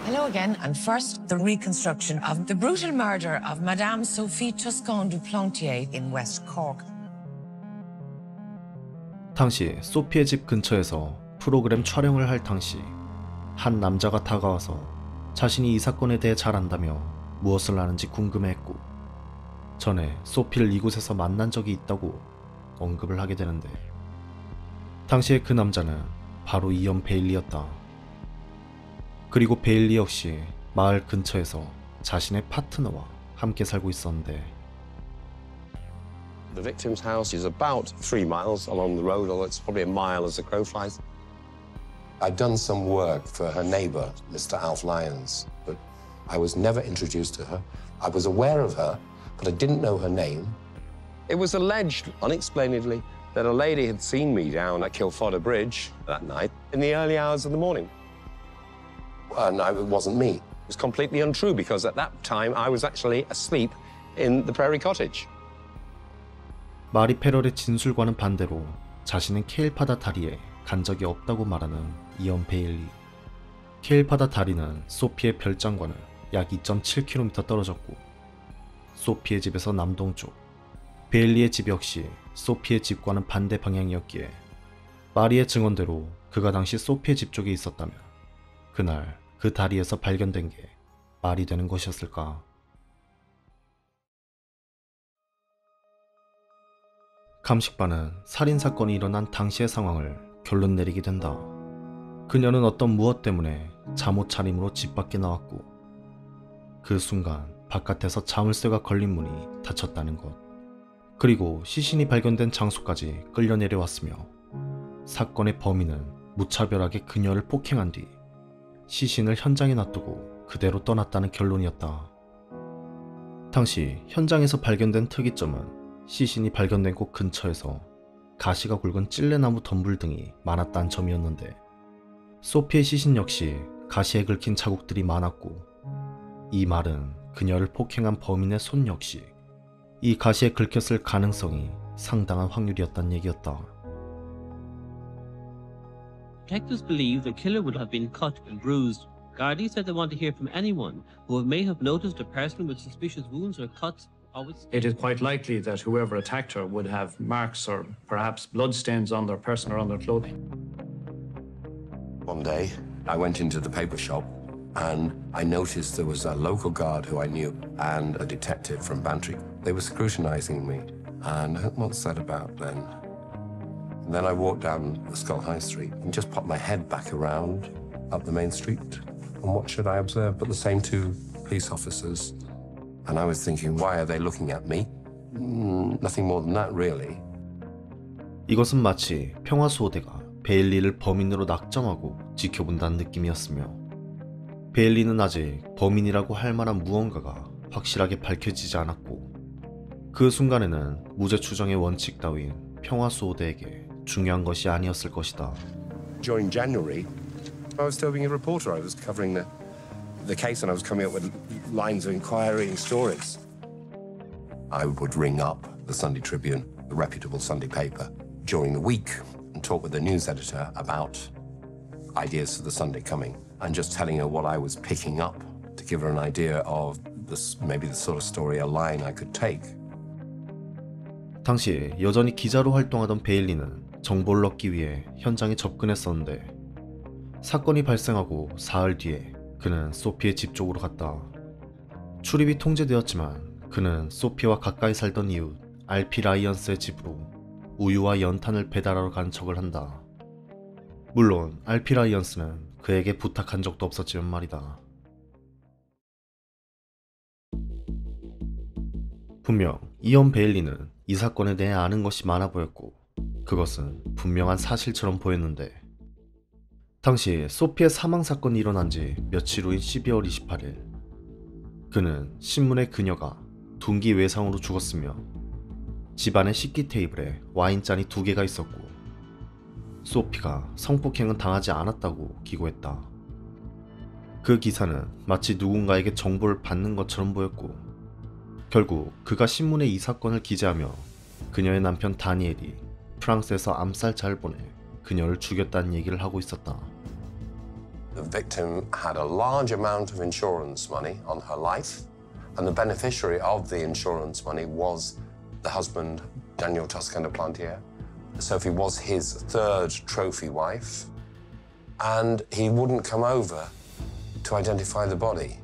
Hello again, and first, the reconstruction of the brutal murder of Madame Sophie Toscan du Plantier in West Cork. 당시 소피의 집 근처에서 프로그램 촬영을 할 당시 한 남자가 다가와서 자신이 이 사건에 대해 잘 안다며 무엇을 아는지 궁금해했고 전에 소피를 이곳에서 만난 적이 있다고 언급을 하게 되는데 당시에 그 남자는 바로 이언 베일리였다. 그리고 베일리 역시 마을 근처에서 자신의 파트너와 함께 살고 있었는데 The victim's house is about 3 miles along the road, although it's probably a mile as the crow flies. I'd done some work for her neighbour, Mr. Alf Lyons, but I was never introduced to her. I was aware of her, but I didn't know her name. It was alleged, unexplainedly, that a lady had seen me down at Kilfodder Bridge that night in the early hours of the morning. And it wasn't me. It was completely untrue because at that time I was actually asleep in the Prairie Cottage. 마리 페럴의 진술과는 반대로 자신은 케일파다 다리에 간 적이 없다고 말하는 이언 베일리. 케일파다 다리는 소피의 별장과는 약 2.7km 떨어졌고 소피의 집에서 남동쪽, 베일리의 집 역시 소피의 집과는 반대 방향이었기에 마리의 증언대로 그가 당시 소피의 집 쪽에 있었다면 그날 그 다리에서 발견된 게 말이 되는 것이었을까. 감식반은 살인사건이 일어난 당시의 상황을 결론 내리게 된다. 그녀는 어떤 무엇 때문에 잠옷 차림으로 집 밖에 나왔고 그 순간 바깥에서 자물쇠가 걸린 문이 닫혔다는 것, 그리고 시신이 발견된 장소까지 끌려 내려왔으며 사건의 범인은 무차별하게 그녀를 폭행한 뒤 시신을 현장에 놔두고 그대로 떠났다는 결론이었다. 당시 현장에서 발견된 특이점은 시신이 발견된 곳 근처에서 가시가 굵은 찔레나무 덤불 등이 많았다는 점이었는데 소피의 시신 역시 가시에 긁힌 자국들이 많았고 이 말은 그녀를 폭행한 범인의 손 역시 이 가시에 긁혔을 가능성이 상당한 확률이었다는 얘기였다. Detectives believe the killer would have been cut and bruised. Gardaí said they want to hear from anyone who may have noticed a person with suspicious wounds or cuts. It is quite likely that whoever attacked her would have marks or perhaps bloodstains on their person or on their clothing. One day, I went into the paper shop and I noticed there was a local guard who I knew and a detective from Bantry. They were scrutinizing me, and what's that about then? And then I walked down the Skull High Street and just popped my head back around up the main street. And what should I observe but the same 2 police officers? And I was thinking, why are they looking at me? Nothing more than that, really. 이것은 마치 평화수호대가 베일리를 범인으로 낙점하고 지켜본다는 느낌이었으며 베일리는 아직 범인이라고 할 만한 무언가가 확실하게 밝혀지지 않았고 그 순간에는 무죄 추정의 원칙 따윈 평화수호대에게 중요한 것이 아니었을 것이다. During January, I was still being a reporter. I was covering the case and I was coming up with lines of inquiry and stories. I would ring up the Sunday Tribune, a reputable Sunday paper, during the week and talk with the news editor about ideas for the Sunday coming and just telling her what I was picking up to give her an idea of maybe the sort of story, a line I could take. 당시 여전히 기자로 활동하던 베일리는 정보를 얻기 위해 현장에 접근했었는데 사건이 발생하고 사흘 뒤에 그는 소피의 집 쪽으로 갔다. 출입이 통제되었지만 그는 소피와 가까이 살던 이웃 알피 라이언스의 집으로 우유와 연탄을 배달하러 간 척을 한다. 물론 알피 라이언스는 그에게 부탁한 적도 없었지만 말이다. 분명 이언 베일리는 이 사건에 대해 아는 것이 많아 보였고 그것은 분명한 사실처럼 보였는데 당시 소피의 사망 사건이 일어난 지 며칠 후인 12월 28일 그는 신문에 그녀가 둔기 외상으로 죽었으며 집안의 식기 테이블에 와인잔이 2개가 있었고 소피가 성폭행은 당하지 않았다고 기고했다. 그 기사는 마치 누군가에게 정보를 받는 것처럼 보였고 결국 그가 신문에 이 사건을 기재하며 그녀의 남편 다니엘이 프랑스에서 암살자를 보내 그녀를 죽였다는 얘기를 하고 있었다. The victim had a large amount of insurance money on her life, and the beneficiary of the insurance money was the husband, Daniel Toscan de Plantier. Sophie was his third trophy wife, and he wouldn't come over to identify the body.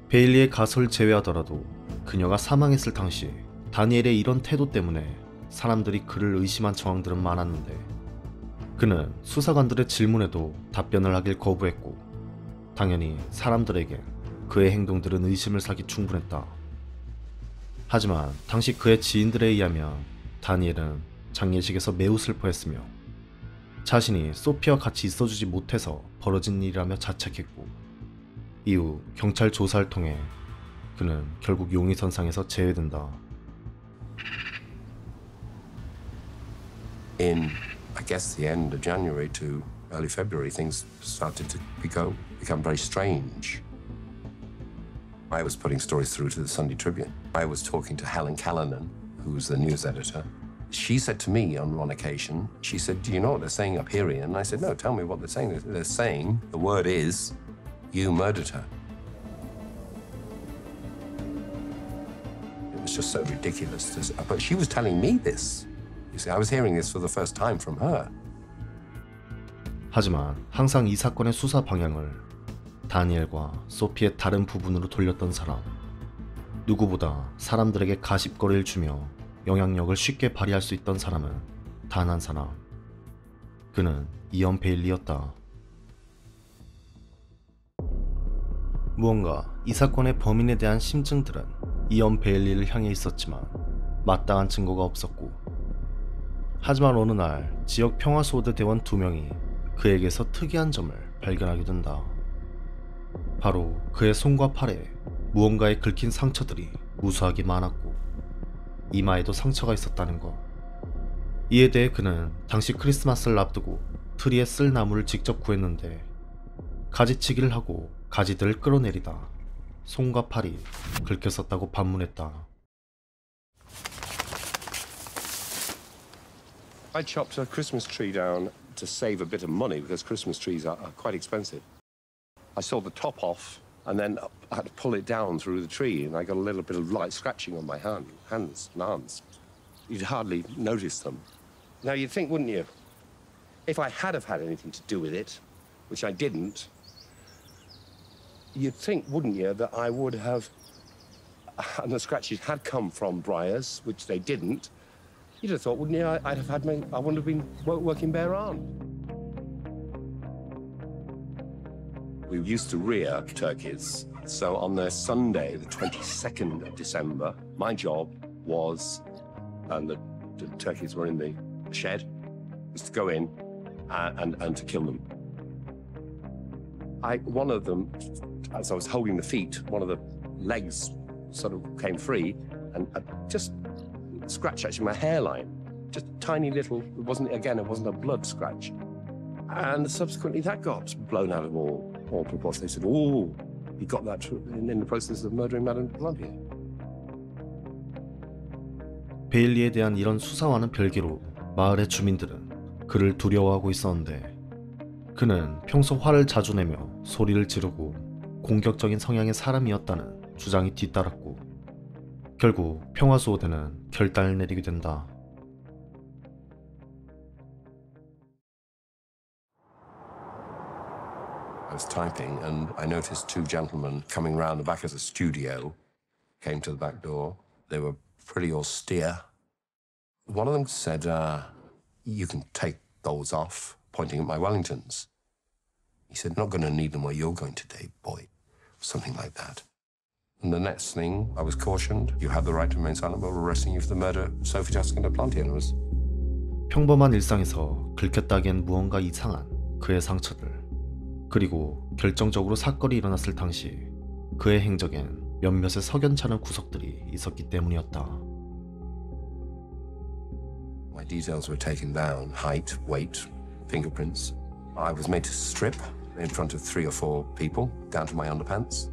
베일리의 가설을 제외하더라도 그녀가 사망했을 당시 다니엘의 이런 태도 때문에 사람들이 그를 의심한 정황들은 많았는데 그는 수사관들의 질문에도 답변을 하길 거부했고 당연히 사람들에게 그의 행동들은 의심을 사기 충분했다. 하지만 당시 그의 지인들에 의하면 다니엘은 장례식에서 매우 슬퍼했으며 자신이 소피와 같이 있어주지 못해서 벌어진 일이라며 자책했고 이후 경찰 조사를 통해 그는 결국 용의선상에서 제외된다. In, I guess, the end of January to early February, things started to become very strange. I was putting stories through to the Sunday Tribune. I was talking to Helen Callanan, who was the news editor. She said to me on one occasion, she said, "Do you know what they're saying up here, Ian?" And I said, "No, tell me what they're saying." They're saying, the word is, you murdered her. It was just so ridiculous. But she was telling me this. You see, I was hearing this for the first time from her. 하지만 항상 이 사건의 수사 방향을 다니엘과 소피의 다른 부분으로 돌렸던 사람, 누구보다 사람들에게 가십거리를 주며 영향력을 쉽게 발휘할 수 있던 사람은 단 한 사람, 그는 이언 베일리였다. 무언가 이 사건의 범인에 대한 심증들은 이언 베일리를 향해 있었지만 마땅한 증거가 없었고 하지만 어느 날 지역 평화소대 대원 2명이 그에게서 특이한 점을 발견하게 된다. 바로 그의 손과 팔에 무언가에 긁힌 상처들이 무수하게 많았고 이마에도 상처가 있었다는 것. 이에 대해 그는 당시 크리스마스를 앞두고 트리에 쓸 나무를 직접 구했는데 가지치기를 하고 가지들을 끌어내리다 손과 팔이 긁혔었다고 반문했다. I chopped a Christmas tree down to save a bit of money because Christmas trees are quite expensive. I sawed the top off and then I had to pull it down through the tree and I got a little bit of light scratching on my hands and arms. You'd hardly notice them. Now you'd think, wouldn't you, if I had have had anything to do with it, which I didn't, you'd think, wouldn't you, that I would have, and the scratches had come from briars, which they didn't. You'd have thought, wouldn't you, I wouldn't have been working bare arm. We used to rear turkeys. So on the Sunday, the 22nd of December, my job was, and the turkeys were in the shed, was to go in and to kill them. One of them, as I was holding the feet, one of the legs sort of came free and just scratch actually my hairline, just a tiny little, it wasn't a blood scratch. And subsequently that got blown out of all proportion. They said, "Oh, he got that in the process of murdering Madame Plantier." 베일리에 대한 이런 수사와는 별개로 마을의 주민들은 그를 두려워하고 있었는데 그는 평소 화를 자주 내며 소리를 지르고 공격적인 성향의 사람이었다는 주장이 뒤따랐고 결국 평화수호대는 결단을 내리게 된다. I was typing and I noticed two gentlemen coming round the back of the studio, came to the back door. They were pretty austere. One of them said, "You can take those off," pointing at my Wellingtons. He said, "Not going to need them where you're going today, boy." Something like that. And the next thing, I was cautioned, "You have the right to remain silent, but we're arresting you for the murder of Sophie Toscan de Plantier." And it was... 평범한 일상에서 긁혔다기엔 무언가 이상한 그의 상처들. 그리고 결정적으로 사건이 일어났을 당시 그의 행적엔 몇몇의 석연찮은 구석들이 있었기 때문이었다. My details were taken down, height, weight, fingerprints. I was made to strip in front of 3 or 4 people, down to my underpants.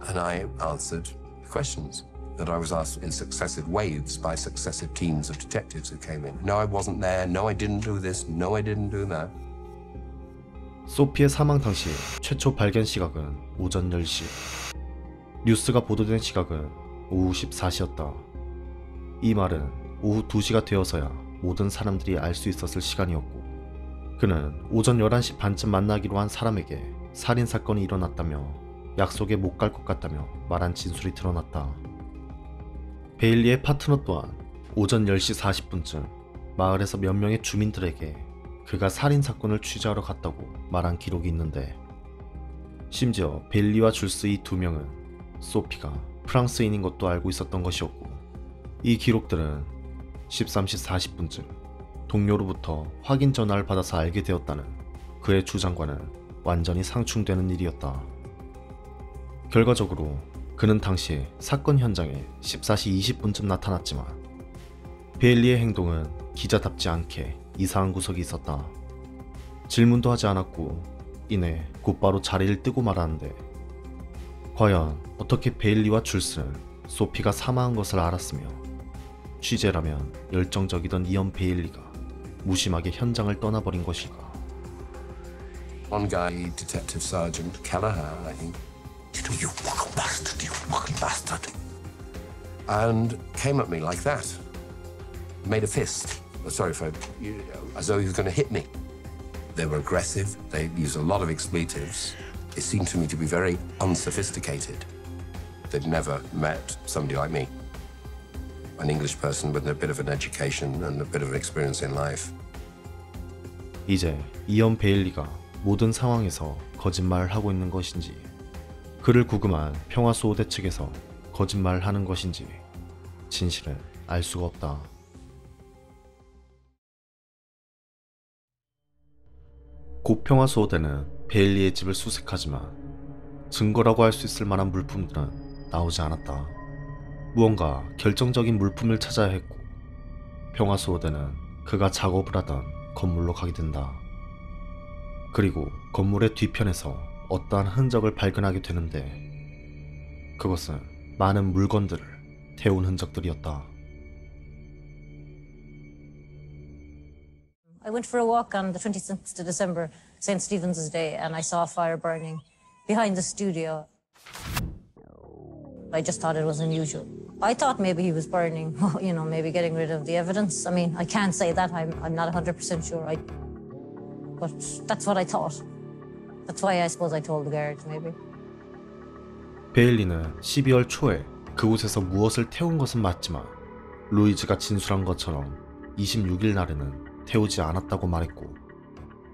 And I answered questions that I was asked in successive waves by successive teams of detectives who came in. No, I wasn't there. No, I didn't do this. No, I didn't do that. 소피의 사망 당시 최초 발견 시각은 오전 10시. 뉴스가 보도된 시각은 오후 14시였다. 이 말은 오후 2시가 되어서야 모든 사람들이 알 수 있었을 시간이었고, 그는 오전 11시 반쯤 만나기로 한 사람에게 살인사건이 일어났다며 약속에 못 갈 것 같다며 말한 진술이 드러났다. 베일리의 파트너 또한 오전 10시 40분쯤 마을에서 몇 명의 주민들에게 그가 살인사건을 취재하러 갔다고 말한 기록이 있는데, 심지어 베일리와 줄스 이 두 명은 소피가 프랑스인인 것도 알고 있었던 것이었고, 이 기록들은 13시 40분쯤 동료로부터 확인 전화를 받아서 알게 되었다는 그의 주장과는 완전히 상충되는 일이었다. 결과적으로 그는 당시 사건 현장에 14시 20분쯤 나타났지만 베일리의 행동은 기자답지 않게 이상한 구석이 있었다. 질문도 하지 않았고 이내 곧바로 자리를 뜨고 말았는데, 과연 어떻게 베일리와 줄스는 소피가 사망한 것을 알았으며 취재라면 열정적이던 이언 베일리가 무심하게 현장을 떠나버린 것일까? One guy, Detective Sergeant Kelleher, I think, you fucking bastard, you fucking bastard, and came at me like that. Made a fist. Sorry for as though he was going to hit me. They were aggressive. They used a lot of expletives. It seemed to me to be very unsophisticated. They'd never met somebody like me, an English person with a bit of an education and a bit of experience in life. 이제 이언 베일리가 모든 상황에서 거짓말을 하고 있는 것인지, 그를 구금한 평화수호대 측에서 거짓말을 하는 것인지 진실은 알 수가 없다. 고 평화수호대는 베일리의 집을 수색하지만 증거라고 할 수 있을 만한 물품들은 나오지 않았다. 무언가 결정적인 물품을 찾아야 했고, 평화수호대는 그가 작업을 하던 건물로 가게 된다. 그리고 건물의 뒤편에서 어떠한 흔적을 발견하게 되는데, 그것은 많은 물건들을 태운 흔적들이었다. I went for a walk on the 26th of December, St. Stephen's Day, and I saw a fire burning behind the studio. I just thought it was unusual. I thought maybe he was burning, you know, maybe getting rid of the evidence. I mean, I can't say that. I'm not 100% sure. But that's what I thought. That's why I suppose I told the guards, maybe. 베일리는 12월 초에 그곳에서 무엇을 태운 것은 맞지만 루이즈가 진술한 것처럼 26일 날에는 태우지 않았다고 말했고,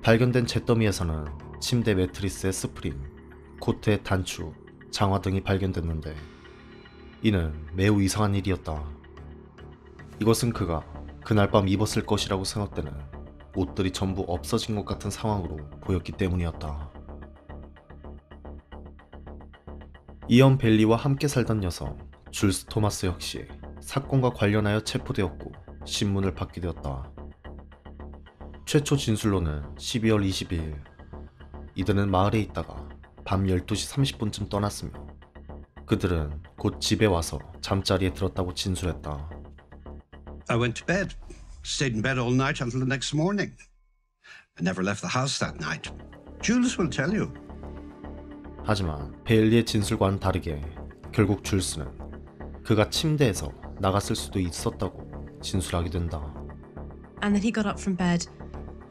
발견된 잿더미에서는 침대 매트리스의 스프링, 코트의 단추, 장화 등이 발견됐는데, 이는 매우 이상한 일이었다. 이것은 그가 그날 밤 입었을 것이라고 생각되는 옷들이 전부 없어진 것 같은 상황으로 보였기 때문이었다. 이언 베일리와 함께 살던 여성 줄스 토마스 역시 사건과 관련하여 체포되었고 신문을 받게 되었다. 최초 진술로는 12월 22일 이들은 마을에 있다가 밤 12시 30분쯤 떠났으며 그들은 곧 집에 와서 잠자리에 들었다고 진술했다. I went to bed, stayed in bed all night until the next morning. I never left the house that night. Jules will tell you. 하지만 베일리의 진술과는 다르게 결국 줄스는 그가 침대에서 나갔을 수도 있었다고 진술하게 된다. And that he got up from bed,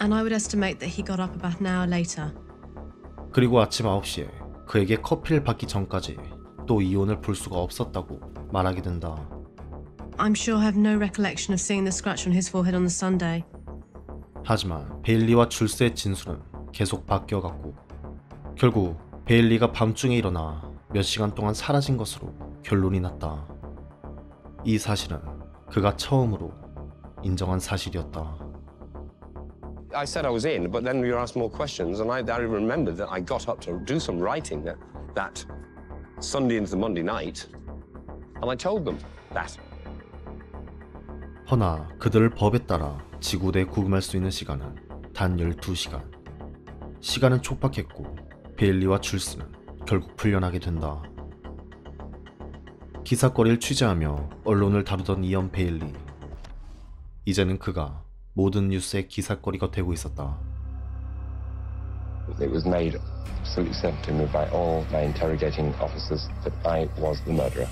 and I would estimate that he got up about an hour later. 그리고 아침 9시에 그에게 커피를 받기 전까지 또 이혼을 볼 수가 없었다고 말하게 된다. I'm sure I have no recollection of seeing the scratch on his forehead on the Sunday. 하지만 베일리와 줄스의 진술은 계속 바뀌어갔고 결국 베일리가 밤중에 일어나 몇 시간 동안 사라진 것으로 결론이 났다. 이 사실은 그가 처음으로 인정한 사실이었다. I said I was in, but then we were asked more questions, and I remembered that I got up to do some writing that Sunday into the Monday night, and I told them that. 허나 그들을 법에 따라 지구대에 구금할 수 있는 시간은 단 12시간. 시간은 촉박했고 베일리와 줄스는 결국 풀려나게 된다. 기사거리를 취재하며 언론을 다루던 이언 베일리. 이제는 그가 모든 뉴스의 기사거리가 되고 있었다. It was made absolutely certain to me by all my interrogating officers that I was the murderer.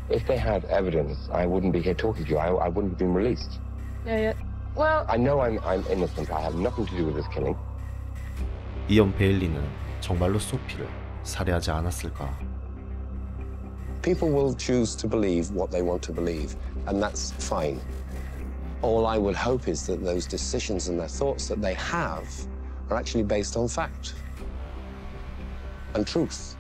If they had evidence, I wouldn't be here talking to you. I wouldn't have been released. Yeah. Well, I know I'm innocent. I have nothing to do with this killing. 이언 베일리는 정말로 소피를 살해하지 않았을까? People will choose to believe what they want to believe, and that's fine. All I would hope is that those decisions and their thoughts that they have are actually based on fact and truth.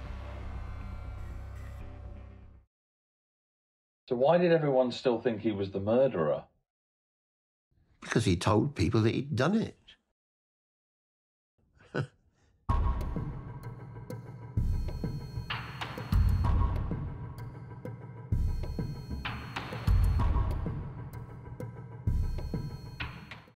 So why did everyone still think he was the murderer? Because he told people that he'd done it.